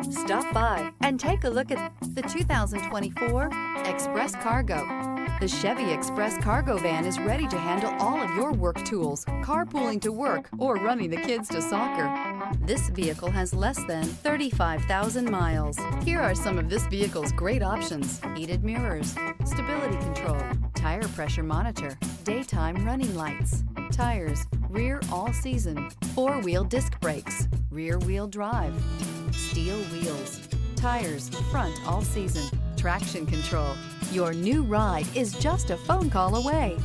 Stop by and take a look at the 2024 Express Cargo. The Chevy Express Cargo van is ready to handle all of your work tools, carpooling to work, or running the kids to soccer. This vehicle has less than 35,000 miles. Here are some of this vehicle's great options: heated mirrors, stability control, tire pressure monitor, daytime running lights, tires, rear all-season, four-wheel disc brakes, rear-wheel drive, steel wheels, tires, front all-season, traction control. Your new ride is just a phone call away.